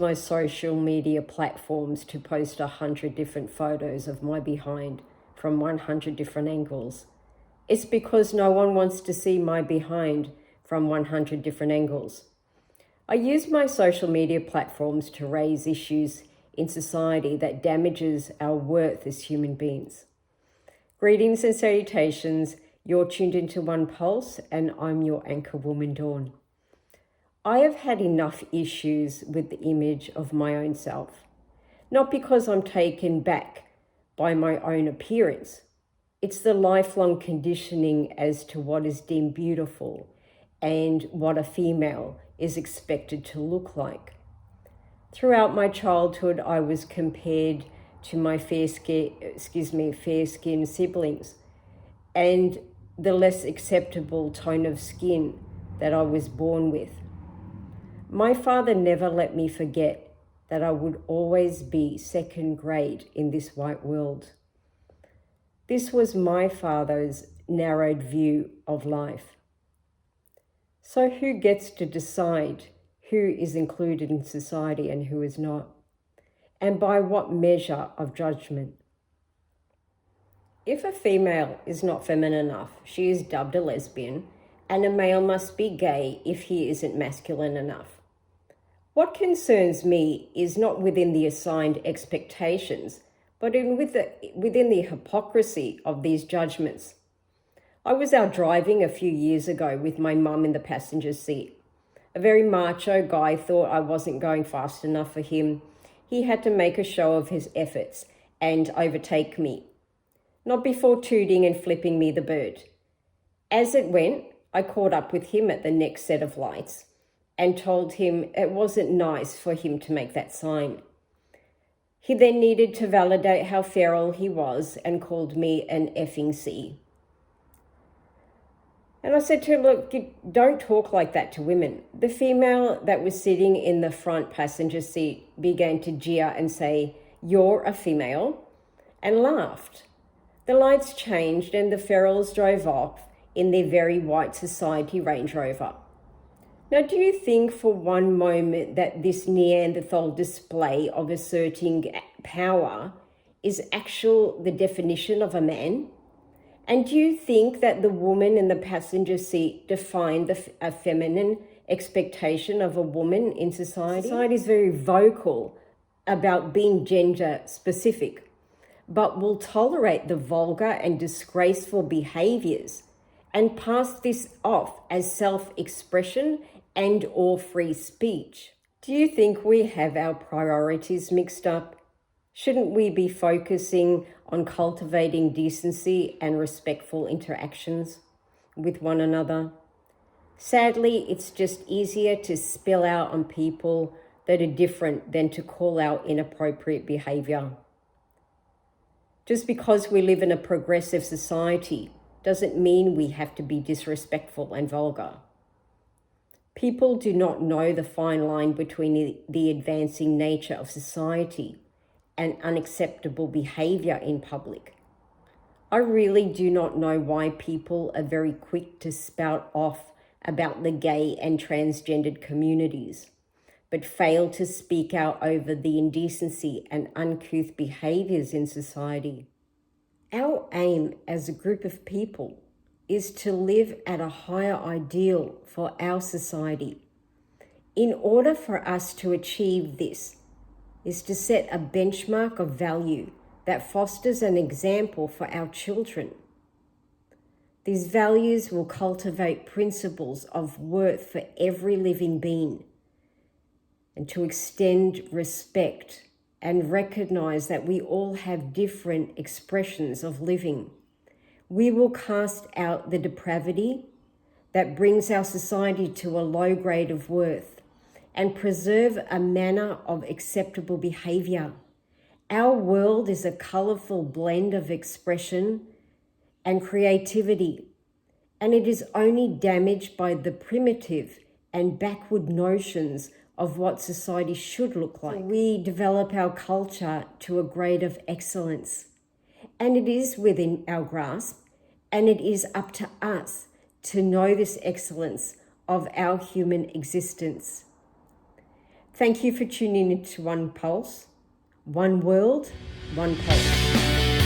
my social media platforms to post 100 different photos of my behind from 100 different angles. It's because no one wants to see my behind from 100 different angles. I use my social media platforms to raise issues in society that damages our worth as human beings. Greetings and salutations. You're tuned into One Pulse, and I'm your anchor woman, Dawn. I have had enough issues with the image of my own self, not because I'm taken back by my own appearance. It's the lifelong conditioning as to what is deemed beautiful and what a female is expected to look like. Throughout my childhood, I was compared to my fair-skinned siblings and the less acceptable tone of skin that I was born with. My father never let me forget that I would always be second grade in this white world. This was my father's narrowed view of life. So who gets to decide who is included in society and who is not? And by what measure of judgment? If a female is not feminine enough, she is dubbed a lesbian, and a male must be gay if he isn't masculine enough. What concerns me is not within the assigned expectations, but within the hypocrisy of these judgments. I was out driving a few years ago with my mum in the passenger seat. A very macho guy thought I wasn't going fast enough for him. He had to make a show of his efforts and overtake me, not before tooting and flipping me the bird. As it went, I caught up with him at the next set of lights and told him it wasn't nice for him to make that sign. He then needed to validate how feral he was and called me an effing C. And I said to him, look, you don't talk like that to women. The female that was sitting in the front passenger seat began to jeer and say, "You're a female," and laughed. The lights changed and the ferals drove off in their very white society Range Rover. Now, do you think for one moment that this Neanderthal display of asserting power is the definition of a man? And do you think that the woman in the passenger seat defined a feminine expectation of a woman in society? Society is very vocal about being gender specific, but will tolerate the vulgar and disgraceful behaviors and pass this off as self-expression and or free speech. Do you think we have our priorities mixed up? Shouldn't we be focusing on cultivating decency and respectful interactions with one another? Sadly, it's just easier to spill out on people that are different than to call out inappropriate behavior. Just because we live in a progressive society doesn't mean we have to be disrespectful and vulgar. People do not know the fine line between the advancing nature of society and unacceptable behavior in public. I really do not know why people are very quick to spout off about the gay and transgendered communities, but fail to speak out over the indecency and uncouth behaviors in society. Our aim as a group of people is to live at a higher ideal for our society. In order for us to achieve this, is to set a benchmark of value that fosters an example for our children. These values will cultivate principles of worth for every living being, and to extend respect and recognize that we all have different expressions of living. We will cast out the depravity that brings our society to a low grade of worth and preserve a manner of acceptable behavior. Our world is a colorful blend of expression and creativity, and it is only damaged by the primitive and backward notions of what society should look like. So we develop our culture to a grade of excellence, and it is within our grasp, and it is up to us to know this excellence of our human existence. Thank you for tuning into One Pulse, One World, One Pulse.